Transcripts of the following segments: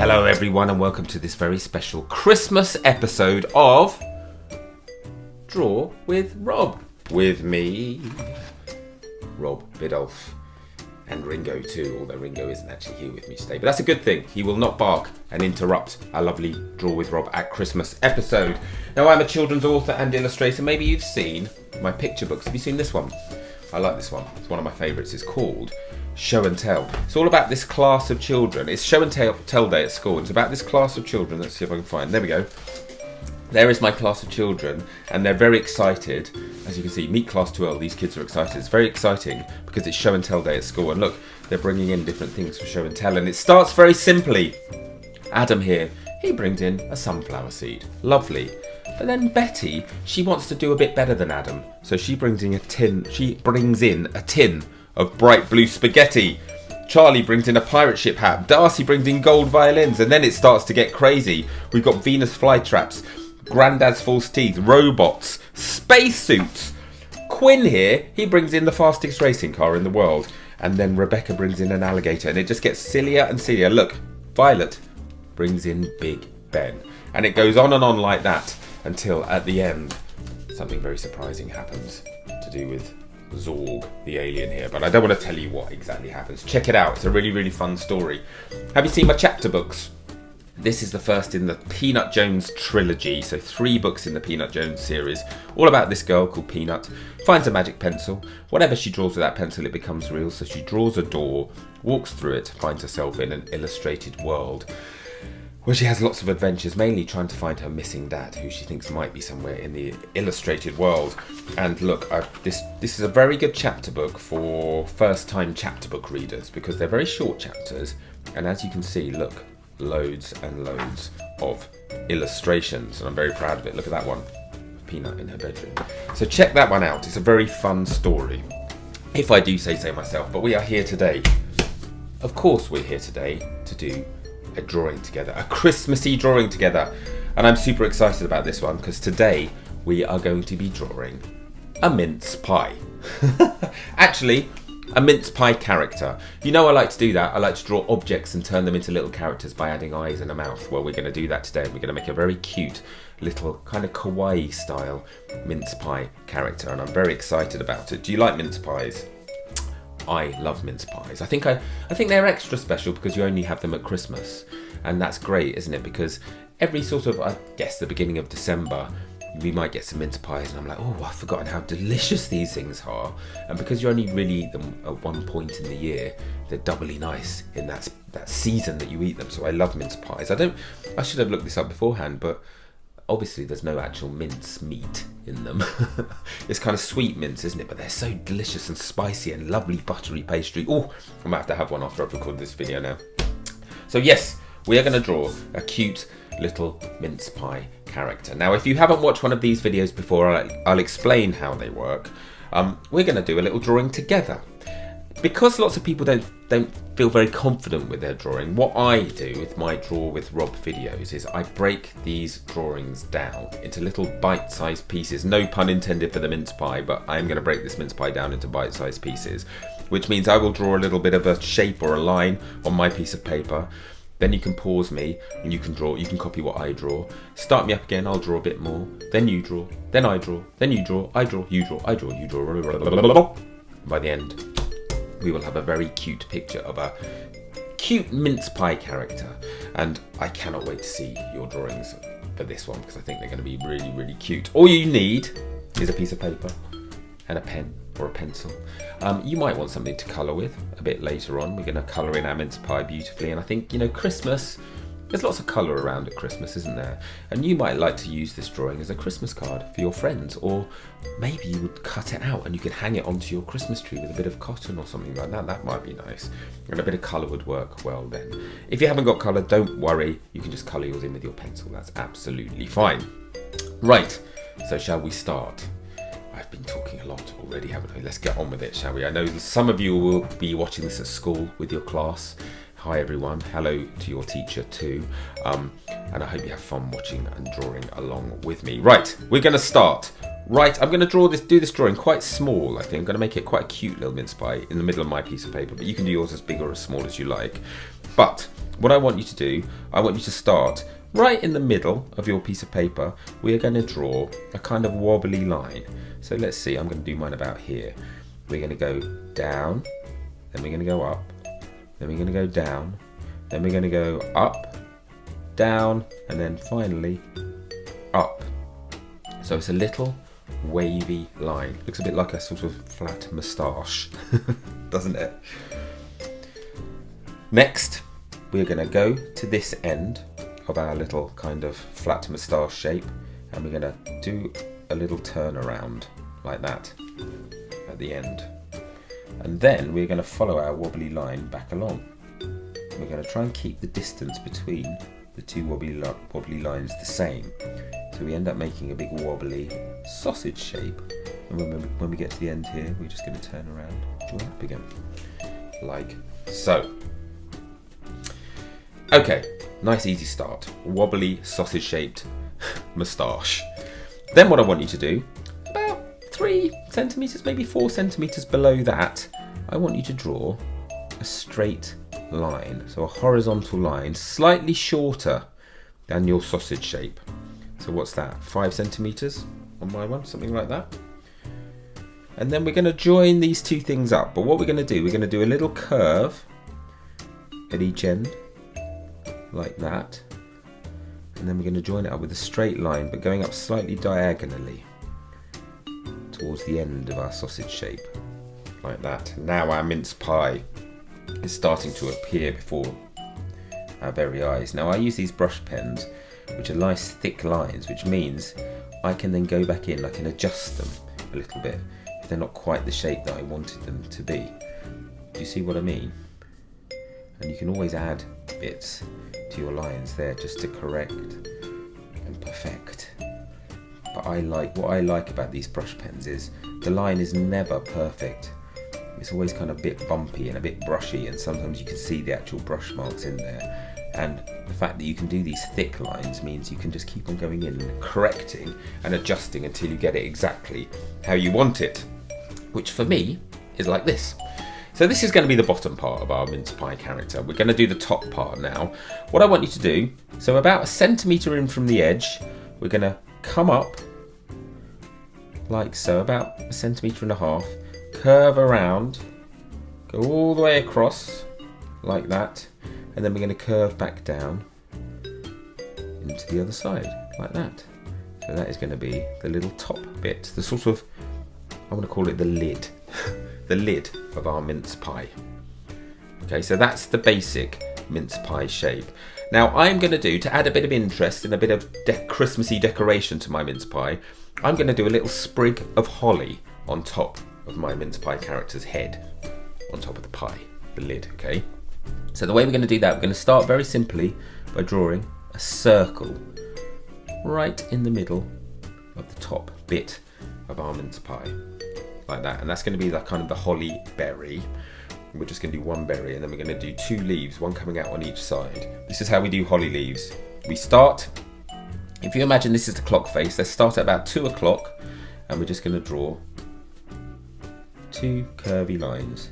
Hello everyone and welcome to this very special Christmas episode of Draw with Rob. With me, Rob Biddulph, and Ringo too, although Ringo isn't actually here with me today. But that's a good thing. He will not bark and interrupt our lovely Draw with Rob at Christmas episode. Now I'm a children's author and illustrator. Maybe you've seen my picture books. Have you seen this one? I like this one. It's one of my favourites. It's called Show and Tell. It's all about this class of children. It's Show and Tell Day at school. It's about this class of children. Let's see if I can find. There we go. There is my class of children, and they're very excited. As you can see, meet class 2L. These kids are excited. It's very exciting because it's Show and Tell Day at school. And look, they're bringing in different things for show and tell. And it starts very simply. Adam here, he brings in a sunflower seed. Lovely. But then Betty, she wants to do a bit better than Adam. So she brings in a tin. She brings in a tin of bright blue spaghetti. Charlie brings in a pirate ship hat. Darcy brings in gold violins. And then it starts to get crazy. We've got Venus flytraps, Grandad's false teeth, robots, spacesuits. Quinn here, he brings in the fastest racing car in the world. And then Rebecca brings in an alligator. And it just gets sillier and sillier. Look, Violet brings in Big Ben. And it goes on and on like that until at the end something very surprising happens to do with Zorg, the alien here, but I don't want to tell you what exactly happens. Check it out. It's a really, really fun story. Have you seen my chapter books? This is the first in the Peanut Jones trilogy, so 3 books in the Peanut Jones series, all about this girl called Peanut. Finds a magic pencil. Whatever she draws with that pencil, it becomes real. So she draws a door, walks through it, finds herself in an illustrated world where she has lots of adventures, mainly trying to find her missing dad, who she thinks might be somewhere in the illustrated world. And look, this is a very good chapter book for first-time chapter book readers because they're very short chapters. And as you can see, look, loads and loads of illustrations. And I'm very proud of it. Look at that one, Peanut in her bedroom. So check that one out. It's a very fun story, if I do say so myself. But we are here today. Of course, we're here today to do a drawing together, a Christmassy drawing together, and I'm super excited about this one because today we are going to be drawing a mince pie. Actually, a mince pie character. You know I like to do that. I like to draw objects and turn them into little characters by adding eyes and a mouth. Well, we're going to do that today. We're going to make a very cute little kind of kawaii style mince pie character, and I'm very excited about it. Do you like mince pies? I love mince pies. I think they're extra special because you only have them at Christmas, and that's great, isn't it? Because every sort of, I guess, the beginning of December, we might get some mince pies, and I'm like, oh, I've forgotten how delicious these things are. And because you only really eat them at one point in the year, they're doubly nice in that season that you eat them. So I love mince pies. I should have looked this up beforehand, but obviously there's no actual mince meat in them. It's kind of sweet mince, isn't it? But they're so delicious and spicy and lovely buttery pastry. Oh, I might have to have one after I've recorded this video now. So yes, we are going to draw a cute little mince pie character. Now, if you haven't watched one of these videos before, I'll explain how they work. We're going to do a little drawing together. Because lots of people don't feel very confident with their drawing, what I do with my Draw with Rob videos is I break these drawings down into little bite-sized pieces. No pun intended for the mince pie, but I'm going to break this mince pie down into bite-sized pieces, which means I will draw a little bit of a shape or a line on my piece of paper. Then you can pause me and you can draw. You can copy what I draw. Start me up again, I'll draw a bit more. Then you draw. Then I draw. Then you draw. I draw. You draw. I draw. You draw. By the end, we will have a very cute picture of a cute mince pie character. And I cannot wait to see your drawings for this one because I think they're going to be really, really cute. All you need is a piece of paper and a pen or a pencil. You might want something to colour with a bit later on. We're going to colour in our mince pie beautifully. And I think, you know, Christmas, there's lots of colour around at Christmas, isn't there? And you might like to use this drawing as a Christmas card for your friends, or maybe you would cut it out and you could hang it onto your Christmas tree with a bit of cotton or something like that. That might be nice. And a bit of colour would work well then. If you haven't got colour, don't worry. You can just colour yours in with your pencil. That's absolutely fine. Right, so shall we start? I've been talking a lot already, haven't I? Let's get on with it, shall we? I know some of you will be watching this at school with your class. Hi everyone, hello to your teacher too, and I hope you have fun watching and drawing along with me. Right, we're going to start. Right, I'm going to do this drawing quite small, I think. I'm going to make it quite a cute little mince pie in the middle of my piece of paper, but you can do yours as big or as small as you like. But what I want you to do, I want you to start right in the middle of your piece of paper. We are going to draw a kind of wobbly line. So let's see, I'm going to do mine about here. We're going to go down, then we're going to go up, then we're going to go down, then we're going to go up, down, and then finally up. So it's a little wavy line. Looks a bit like a sort of flat moustache, doesn't it? Next, we're going to go to this end of our little kind of flat moustache shape, and we're going to do a little turn around like that at the end. And then we're going to follow our wobbly line back along. We're going to try and keep the distance between the two wobbly lines the same. So we end up making a big wobbly sausage shape. And when we get to the end here, we're just going to turn around, join up again, like so. Okay, nice easy start. Wobbly sausage shaped moustache. Then what I want you to do, about 3 centimetres, maybe 4 centimetres below that, I want you to draw a straight line. So a horizontal line, slightly shorter than your sausage shape. So what's that, 5 centimetres on my one, something like that. And then we're going to join these two things up. But what we're going to do, we're going to do a little curve at each end, like that. And then we're going to join it up with a straight line, but going up slightly diagonally towards the end of our sausage shape, like that. Now our mince pie is starting to appear before our very eyes. Now I use these brush pens, which are nice thick lines, which means I can then go back in, I can adjust them a little bit if they're not quite the shape that I wanted them to be. Do you see what I mean? And you can always add bits to your lines there just to correct and perfect. But what I like about these brush pens is the line is never perfect. It's always kind of a bit bumpy and a bit brushy, and sometimes you can see the actual brush marks in there. And the fact that you can do these thick lines means you can just keep on going in and correcting and adjusting until you get it exactly how you want it, which for me is like this. So this is going to be the bottom part of our mince pie character. We're going to do the top part now. What I want you to do, so about 1 centimetre in from the edge, we're going to come up like so, about 1.5 centimetres, curve around, go all the way across like that, and then we're going to curve back down into the other side like that. So that is going to be the little top bit, the sort of, I want to call it the lid, the lid of our mince pie. Okay, so that's the basic mince pie shape. Now I'm going to do, to add a bit of interest and a bit of Christmassy decoration to my mince pie, I'm going to do a little sprig of holly on top of my mince pie character's head, on top of the pie, the lid, okay? So the way we're going to do that, we're going to start very simply by drawing a circle right in the middle of the top bit of our mince pie, like that. And that's going to be that kind of the holly berry. We're just going to do one berry, and then we're going to do 2 leaves, one coming out on each side. This is how we do holly leaves. We start, if you imagine this is the clock face, let's start at about 2 o'clock, and we're just going to draw 2 curvy lines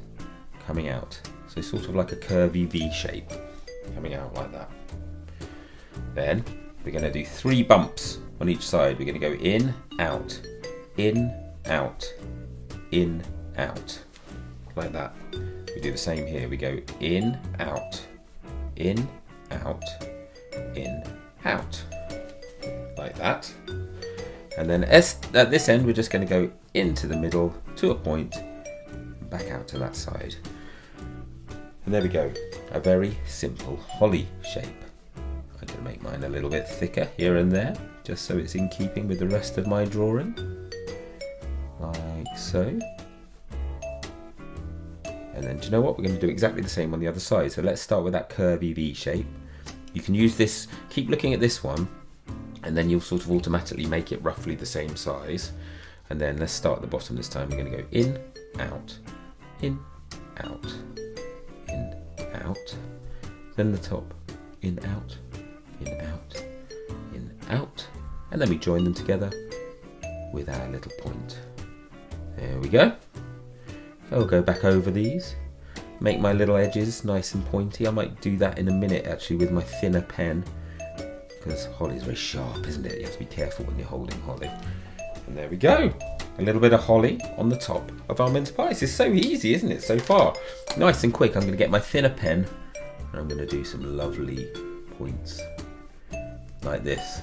coming out. So sort of like a curvy V shape coming out like that. Then we're going to do 3 bumps on each side. We're going to go in, out, in, out, in, out, like that. We do the same here. We go in, out, in, out, in, out, like that. And then at this end, we're just going to go into the middle to a point, back out to that side. And there we go, a very simple holly shape. I'm going to make mine a little bit thicker here and there, just so it's in keeping with the rest of my drawing, like so. And then, do you know what? We're going to do exactly the same on the other side. So let's start with that curvy V shape. You can use this, keep looking at this one, and then you'll sort of automatically make it roughly the same size. And then let's start at the bottom this time. We're going to go in, out, in, out, in, out. Then the top, in, out, in, out, in, out. And then we join them together with our little point. There we go. I'll go back over these. make my little edges nice and pointy. I might do that in a minute actually with my thinner pen, because holly is very sharp, isn't it? You have to be careful when you're holding holly. And there we go. A little bit of holly on the top of our mince pies. It's so easy, isn't it, so far? Nice and quick. I'm going to get my thinner pen and I'm going to do some lovely points like this,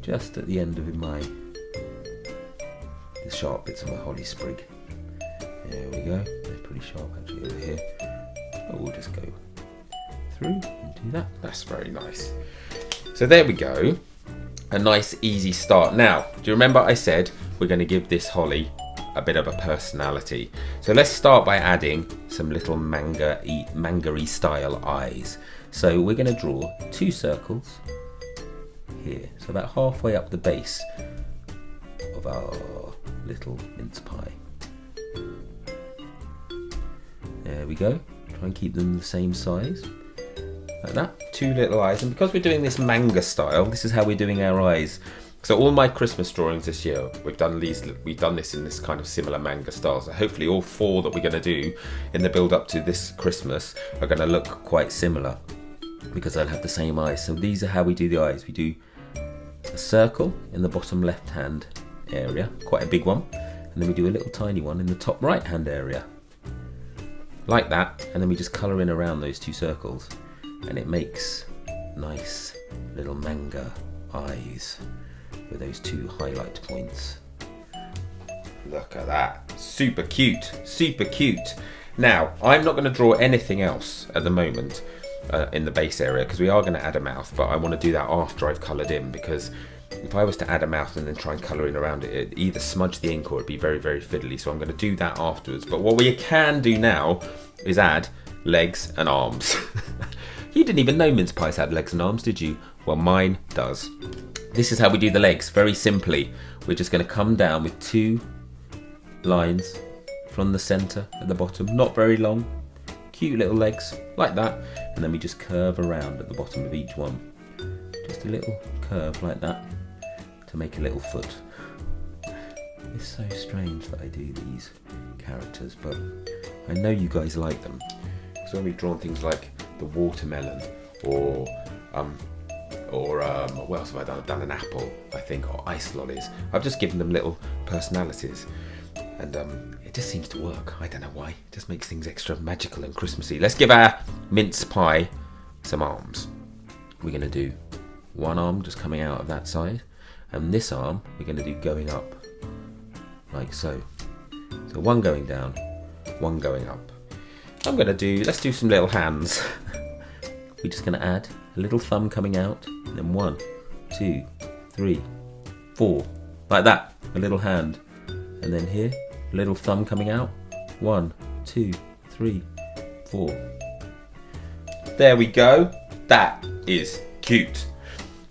just at the end of the sharp bits of my holly sprig. There we go. They're pretty sharp actually over here. But we'll just go through and do that. That's very nice. So there we go. A nice easy start. Now, do you remember I said we're going to give this holly a bit of a personality? So let's start by adding some little manga-y style eyes. So we're going to draw 2 circles here. So about halfway up the base of our little mince pie. There we go. Try and keep them the same size. Like that. 2 little eyes. And because we're doing this manga style, this is how we're doing our eyes. So all my Christmas drawings this year, we've done this in this kind of similar manga style. So hopefully all 4 that we're going to do in the build up to this Christmas are going to look quite similar, because they'll have the same eyes. So these are how we do the eyes. We do a circle in the bottom left hand area, quite a big one, and then we do a little tiny one in the top right hand area, like that, and then we just colour in around those 2 circles, and it makes nice little manga eyes with those 2 highlight points. Look at that, super cute, super cute. Now, I'm not going to draw anything else at the moment in the base area, because we are going to add a mouth, but I want to do that after I've coloured in, because if I was to add a mouth and then try and colour in around it, it'd either smudge the ink or it'd be very, very fiddly. So I'm going to do that afterwards. But what we can do now is add legs and arms. You didn't even know mince pies had legs and arms, did you? Well, mine does. This is how we do the legs, very simply. We're just going to come down with 2 lines from the centre at the bottom, not very long, cute little legs, like that. And then we just curve around at the bottom of each one. Just a little curve like that to make a little foot. It's so strange that I do these characters, but I know you guys like them. Because when we've drawn things like the watermelon, or what else have I done? I've done an apple, I think, or ice lollies. I've just given them little personalities, and it just seems to work. I don't know why. It just makes things extra magical and Christmassy. Let's give our mince pie some arms. We're going to do 1 arm just coming out of that side, and this arm we're going to do going up, like so. So 1 going down, 1 going up. Let's do some little hands. We're just going to add a little thumb coming out, and then 1, 2, 3, 4, like that, a little hand. And then here, a little thumb coming out, 1, 2, 3, 4. There we go. That is cute.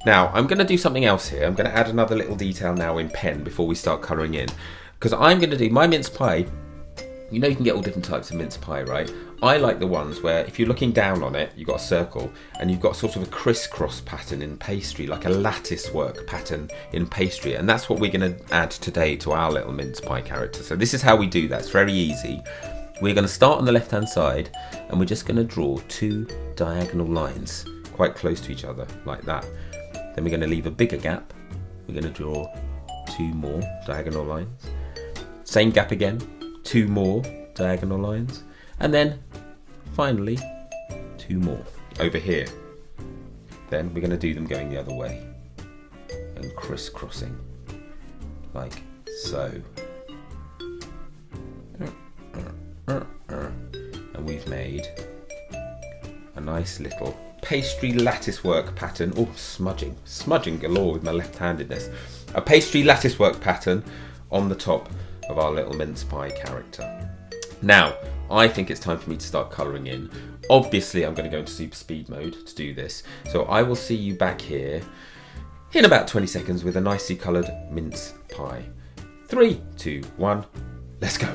Now, I'm going to do something else here. I'm going to add another little detail now in pen before we start colouring in. Because I'm going to do my mince pie. You know you can get all different types of mince pie, right? I like the ones where if you're looking down on it, you've got a circle and you've got sort of a crisscross pattern in pastry, like a lattice work pattern in pastry. And that's what we're going to add today to our little mince pie character. So this is how we do that. It's very easy. We're going to start on the left-hand side and we're just going to draw 2 diagonal lines quite close to each other, like that. Then we're going to leave a bigger gap. We're going to draw 2 more diagonal lines. Same gap again, 2 more diagonal lines. And then finally 2 more over here. Then we're going to do them going the other way and crisscrossing like so. And we've made a nice little pastry lattice work pattern. Oh, smudging galore with my left-handedness. A pastry lattice work pattern on the top of our little mince pie character. Now, I think it's time for me to start colouring in. Obviously, I'm going to go into super speed mode to do this. So I will see you back here in about 20 seconds with a nicely coloured mince pie. 3, 2, 1, let's go.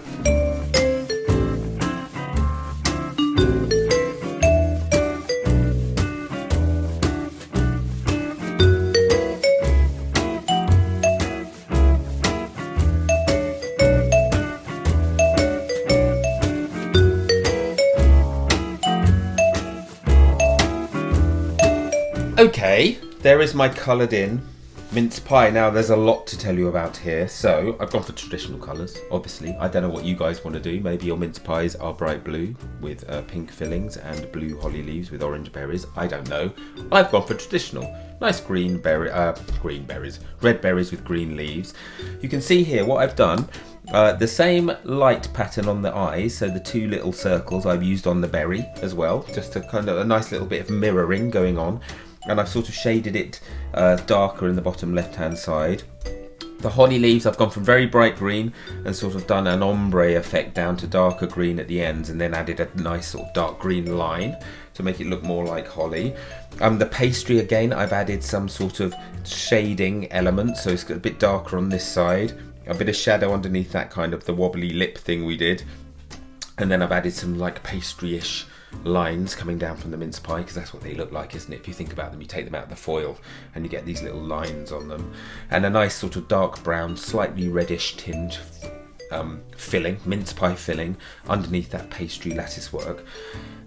Anyway, there is my coloured in mince pie. Now there's a lot to tell you about here, so I've gone for traditional colours, obviously. I don't know what you guys want to do. Maybe your mince pies are bright blue with pink fillings and blue holly leaves with orange berries. I don't know. I've gone for traditional. Nice red berries with green leaves. You can see here what I've done. The same light pattern on the eyes, so the two little circles I've used on the berry as well, just to kind of a nice little bit of mirroring going on. And I've sort of shaded it darker in the bottom left hand side. The holly leaves I've gone from very bright green and sort of done an ombre effect down to darker green at the ends, and then added a nice sort of dark green line to make it look more like holly. The pastry, again, I've added some sort of shading element, so it's a bit darker on this side, a bit of shadow underneath that kind of the wobbly lip thing we did, and then I've added some like pastry-ish lines coming down from the mince pie, because that's what they look like, isn't it? If you think about them, you take them out of the foil and you get these little lines on them, and a nice sort of dark brown, slightly reddish tinge filling, mince pie filling underneath that pastry lattice work.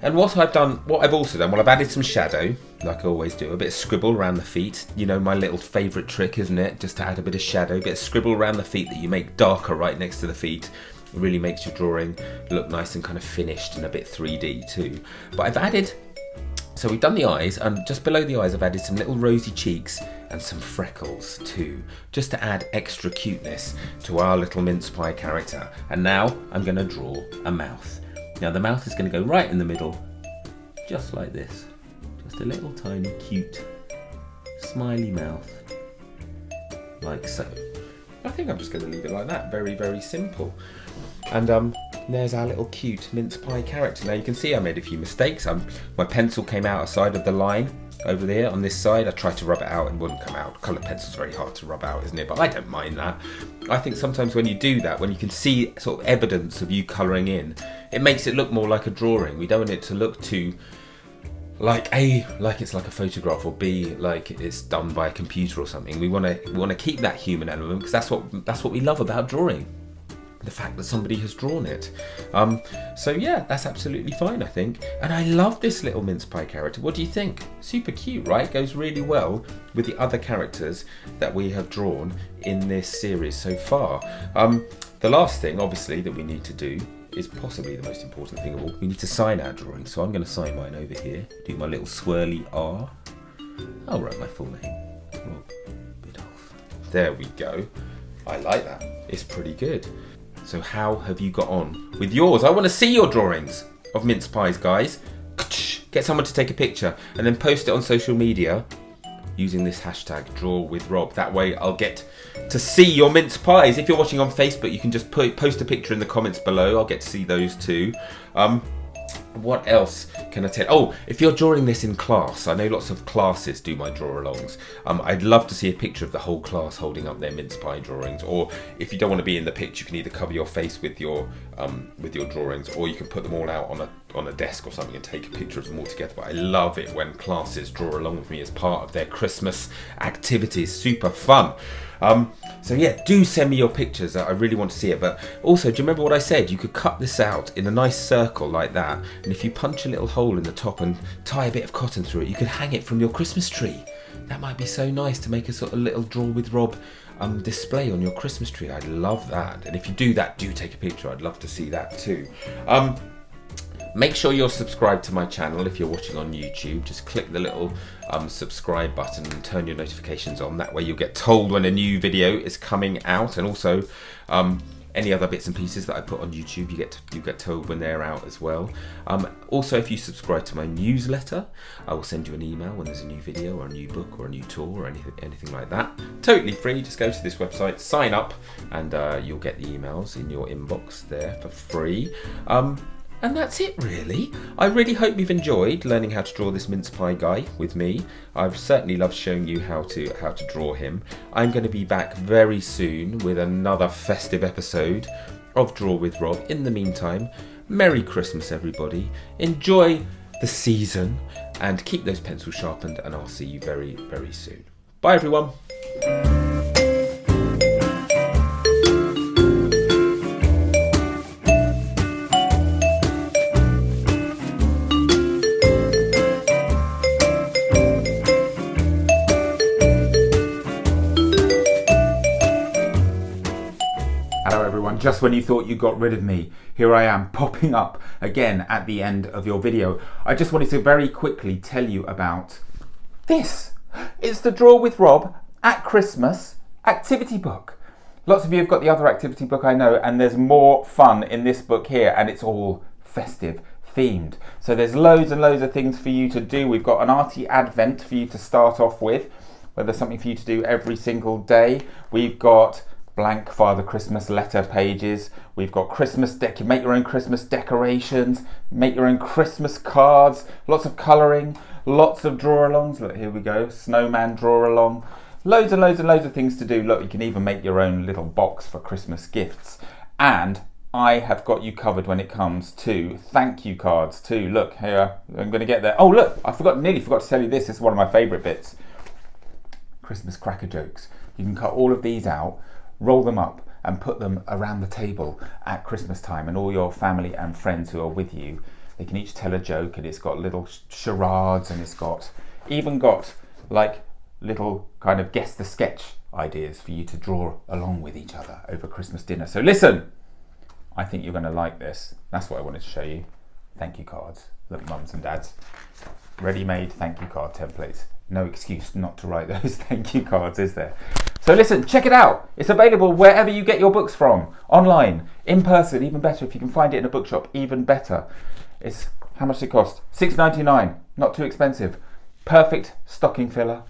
And what I've also done, well, I've added some shadow, like I always do, a bit of scribble around the feet. You know, my little favourite trick, isn't it? Just to add a bit of shadow, a bit of scribble around the feet that you make darker right next to the feet. It really makes your drawing look nice and kind of finished and a bit 3D too. But I've added, so we've done the eyes, and just below the eyes I've added some little rosy cheeks and some freckles too, just to add extra cuteness to our little mince pie character. And now I'm going to draw a mouth. Now the mouth is going to go right in the middle, just like this. Just a little tiny cute smiley mouth, like so. I think I'm just going to leave it like that, very, very simple. And there's our little cute mince pie character. Now you can see I made a few mistakes. My pencil came out outside of the line over there on this side. I tried to rub it out and it wouldn't come out. Coloured pencil's very hard to rub out, isn't it? But I don't mind that. I think sometimes when you do that, when you can see sort of evidence of you colouring in, it makes it look more like a drawing. We don't want it to look too like it's like a photograph, or B, like it's done by a computer or something. We want to keep that human element, because that's what we love about drawing. The fact that somebody has drawn it. So yeah, that's absolutely fine, I think. And I love this little mince pie character. What do you think? Super cute, right? Goes really well with the other characters that we have drawn in this series so far. The last thing, obviously, that we need to do is possibly the most important thing of all. We need to sign our drawing. So I'm going to sign mine over here. Do my little swirly R. I'll write my full name. Rob Biddulph. There we go. I like that. It's pretty good. So how have you got on with yours? I want to see your drawings of mince pies, guys. Get someone to take a picture and then post it on social media using this hashtag #DrawWithRob. That way I'll get to see your mince pies. If you're watching on Facebook, you can just post a picture in the comments below. I'll get to see those too. What else can I tell? Oh, if you're drawing this in class, I know lots of classes do my draw-alongs. I'd love to see a picture of the whole class holding up their mince pie drawings. Or if you don't want to be in the picture, you can either cover your face with your drawings, or you can put them all out on a desk or something and take a picture of them all together. But I love it when classes draw along with me as part of their Christmas activities. Super fun. So yeah, do send me your pictures. I really want to see it. But also, do you remember what I said? You could cut this out in a nice circle like that, and if you punch a little hole in the top and tie a bit of cotton through it, you could hang it from your Christmas tree. That might be so nice to make a sort of little Draw with Rob display on your Christmas tree. I'd love that. And if you do that, do take a picture. I'd love to see that too. Make sure you're subscribed to my channel if you're watching on YouTube. Just click the little subscribe button and turn your notifications on. That way you'll get told when a new video is coming out, and also any other bits and pieces that I put on YouTube, you get told when they're out as well. Also, if you subscribe to my newsletter, I will send you an email when there's a new video or a new book or a new tour or anything like that. Totally free. Just go to this website, sign up, and you'll get the emails in your inbox there for free. And that's it, really. I really hope you've enjoyed learning how to draw this mince pie guy with me. I've certainly loved showing you how to draw him. I'm going to be back very soon with another festive episode of Draw with Rob. In the meantime, Merry Christmas, everybody. Enjoy the season and keep those pencils sharpened, and I'll see you very, very soon. Bye, everyone. Hello everyone, just when you thought you got rid of me, here I am popping up again at the end of your video. I just wanted to very quickly tell you about this. It's the Draw with Rob at Christmas activity book. Lots of you have got the other activity book, I know, and there's more fun in this book here, and it's all festive themed. So there's loads and loads of things for you to do. We've got an arty advent for you to start off with, where there's something for you to do every single day. We've got blank Father Christmas letter pages. We've got Christmas make your own Christmas decorations, make your own Christmas cards, lots of colouring, lots of draw-alongs. Look, here we go, snowman draw-along. Loads and loads and loads of things to do. Look, you can even make your own little box for Christmas gifts. And I have got you covered when it comes to thank you cards too. Look, here, I'm going to get there. Oh look, nearly forgot to tell you this. This is one of my favourite bits. Christmas cracker jokes. You can cut all of these out, roll them up and put them around the table at Christmas time, and all your family and friends who are with you, they can each tell a joke, and it's got little charades, and it's even got like little kind of guess the sketch ideas for you to draw along with each other over Christmas dinner. So listen, I think you're going to like this. That's what I wanted to show you. Thank you cards. Look, mums and dads, ready-made thank you card templates. No excuse not to write those thank you cards, is there? So listen, check it out. It's available wherever you get your books from, online, in person, even better. If you can find it in a bookshop, even better. It's, how much does it cost? $6.99, not too expensive. Perfect stocking filler.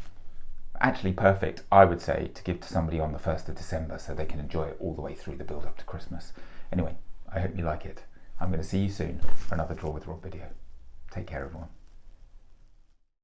Actually perfect, I would say, to give to somebody on the 1st of December so they can enjoy it all the way through the build up to Christmas. Anyway, I hope you like it. I'm going to see you soon for another Draw with Rob video. Take care, everyone.